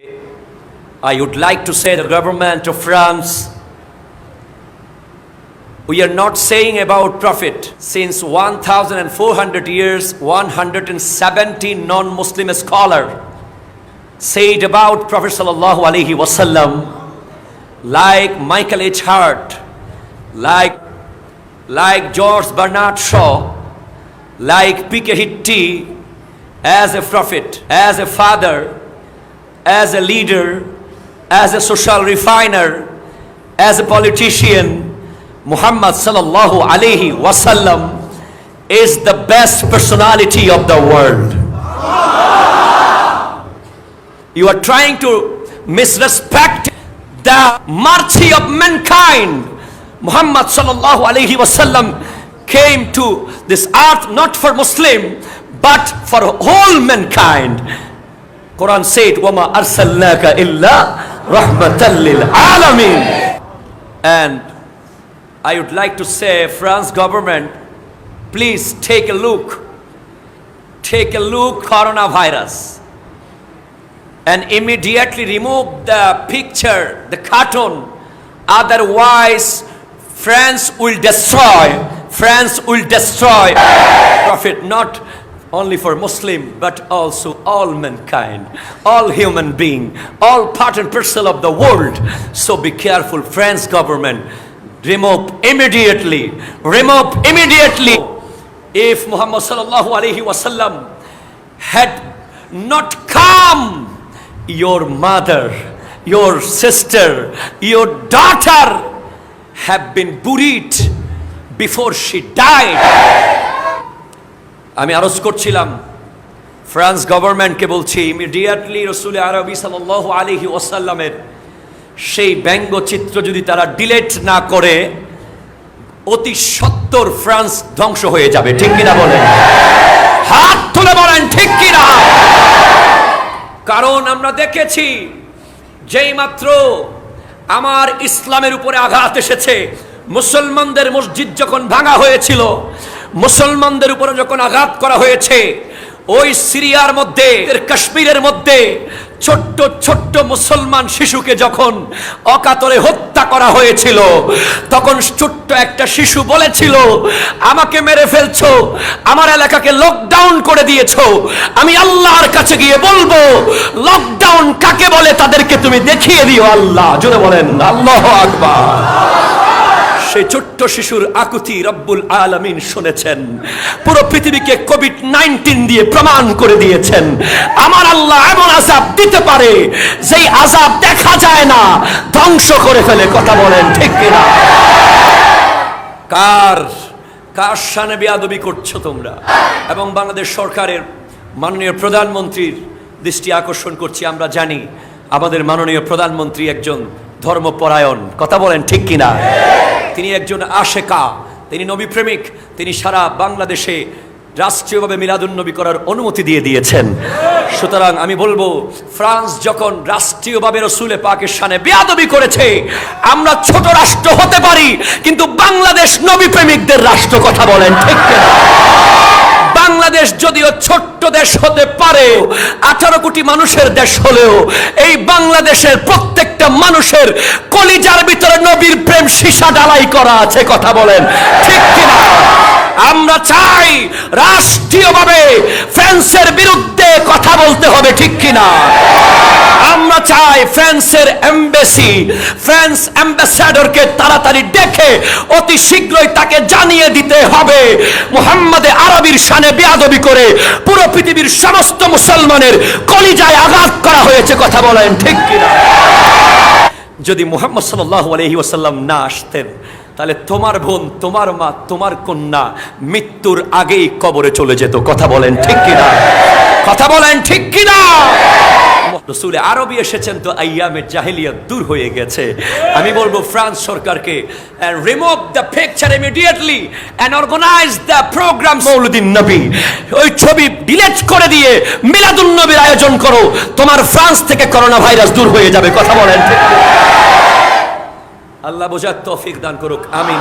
I would like to say the government of France, we are not saying about Prophet. Since 1400 years, 170 non-Muslim scholar said about Prophet sallallahu alaihi wasallam, like Michael H. Hart, like George Bernard Shaw, like P.K. Hitty, as a prophet, as a father, as a leader, as a social refiner, as a politician, Muhammad sallallahu alaihi wasallam is the best personality of the world. You are trying to misrespect the mercy of mankind. Muhammad sallallahu alaihi wasallam came to this earth not for Muslim but for whole mankind. Quran said, "Wama arsalnaka illa rahmatan lil alamin." And I would like to say, France government, please take a look coronavirus, and immediately remove the picture, the cartoon. Otherwise, France will destroy Prophet, not only for Muslim but also all mankind, all human being, all part and parcel of the world. So be careful, France government. Remove immediately. If Muhammad sallallahu alaihi wasallam had not come, your mother, your sister, your daughter have been buried before she died. আমি আরজ করছিলাম France গভর্নমেন্টকে, বলছি immediately রাসূল আরবি সাল্লাল্লাহু আলাইহি ওয়াসাল্লামের সেই ব্যঙ্গচিত্র যদি তারা ডিলিট না করে, অতি সত্বর ফ্রান্স ধ্বংস হয়ে যাবে। ঠিক কিনা বলেন? হাত তুলে বলেন ঠিক কিনা? কারণ আমরা দেখেছি যেই মাত্র আমার ইসলামের উপরে আঘাত এসেছে, মুসলমানদের মসজিদ যখন ভাঙা হয়েছিল, মুসলমানদের উপরে যখন আঘাত করা হয়েছে, ওই সিরিয়ার মধ্যে, কাশ্মীরের মধ্যে ছোট্ট ছোট্ট মুসলমান শিশুকে যখন অকাতরে হত্যা করা হয়েছিল, তখন ছোট্ট একটা শিশু বলেছিল, আমাকে মেরে ফেলছো, আমার এলাকাকে লকডাউন করে দিয়েছো, আমি আল্লাহর কাছে গিয়ে বলবো লকডাউন কাকে বলে তাদেরকে তুমি দেখিয়ে দিও। আল্লাহ, জোরে বলেন আল্লাহু আকবার। সেই ছোট্ট শিশুর আকুতি রব্বুল আলামিন শুনেছেন, পুরো পৃথিবীকে কোভিড-19 দিয়ে প্রমাণ করে দিয়েছেন আমার আল্লাহ এমন আযাব দিতে পারে যেই আযাব দেখা যায় না, ধ্বংস করে ফেলে। কথা বলেন ঠিক কিনা? কার শানে বেয়াদবি করছো তোমরা? এবং বাংলাদেশ সরকারের মাননীয় প্রধানমন্ত্রীর দৃষ্টি আকর্ষণ করছি, আমরা জানি আমাদের মাননীয় প্রধানমন্ত্রী একজন ধর্মপরায়ণ। কথা বলেন ঠিক কিনা? তিনি একজন আশেকা, তিনি নবী প্রেমিক, তিনি সারা বাংলাদেশে রাষ্ট্রীয়ভাবে মিলাদুন্নবী করার অনুমতি দিয়ে দিয়েছেন। সুতরাং আমি বলবো, ফ্রান্স যখন রাষ্ট্রীয়ভাবে রসুলে পাকের শানে বেয়াদবি করেছে, আমরা ছোট রাষ্ট্র হতে পারি কিন্তু বাংলাদেশ নবী প্রেমিকদের রাষ্ট্র। কথা বলেন ঠিক কিনা? বাংলাদেশ যদিও ছোট্ট দেশ হতে পারে, 18 কোটি মানুষের দেশ হলেও এই বাংলাদেশের প্রত্যেকটা মানুষের কলিজার ভিতরে নবীর প্রেম সীসা ঢালাই করা আছে। কথা বলেন ঠিক কিনা? আমরা চাই রাষ্ট্রীয়ভাবে ফ্রান্সের বিরুদ্ধে কথা বলতে হবে। ঠিক কিনা? আমরা চাই ফ্রান্সের এমবাসি, ফ্রান্স অ্যাম্বাসাডরকে তাড়াতাড়ি ডেকে অতি শীঘ্রই তাকে জানিয়ে দিতে হবে মুহাম্মদে আরবির শানে বেয়াদবি করে পুরো পৃথিবীর সমস্ত মুসলমানের কলিজায় আঘাত করা হয়েছে। কথা বলেন ঠিক কিনা? যদি মুহাম্মদ সাল্লাল্লাহু আলাইহি ওয়াসাল্লাম না আসতেন, তাহলে তোমার বোন, তোমার মা, তোমার কন্যা মৃত্যুর আগেই কবরে চলে যেত। কথা বলেন ঠিক কিনা? কথা বলেন ঠিক কিনা? রাসূল আরবি এসেছেন তো আইয়ামে জাহেলিয়াত দূর হয়ে গেছে। আমি বলবো ফ্রান্স সরকারকে, remove the picture immediately and organise the programme মৌলুদিন নবী। ওই ছবি ডিলিট করে দিয়ে মিলাদুন নবীর আয়োজন করো, তোমার ফ্রান্স থেকে করোনা ভাইরাস দূর হয়ে যাবে। কথা বলেন ঠিক কিনা? আল্লাহ বোঝার তৌফিক দান করুক, আমিন।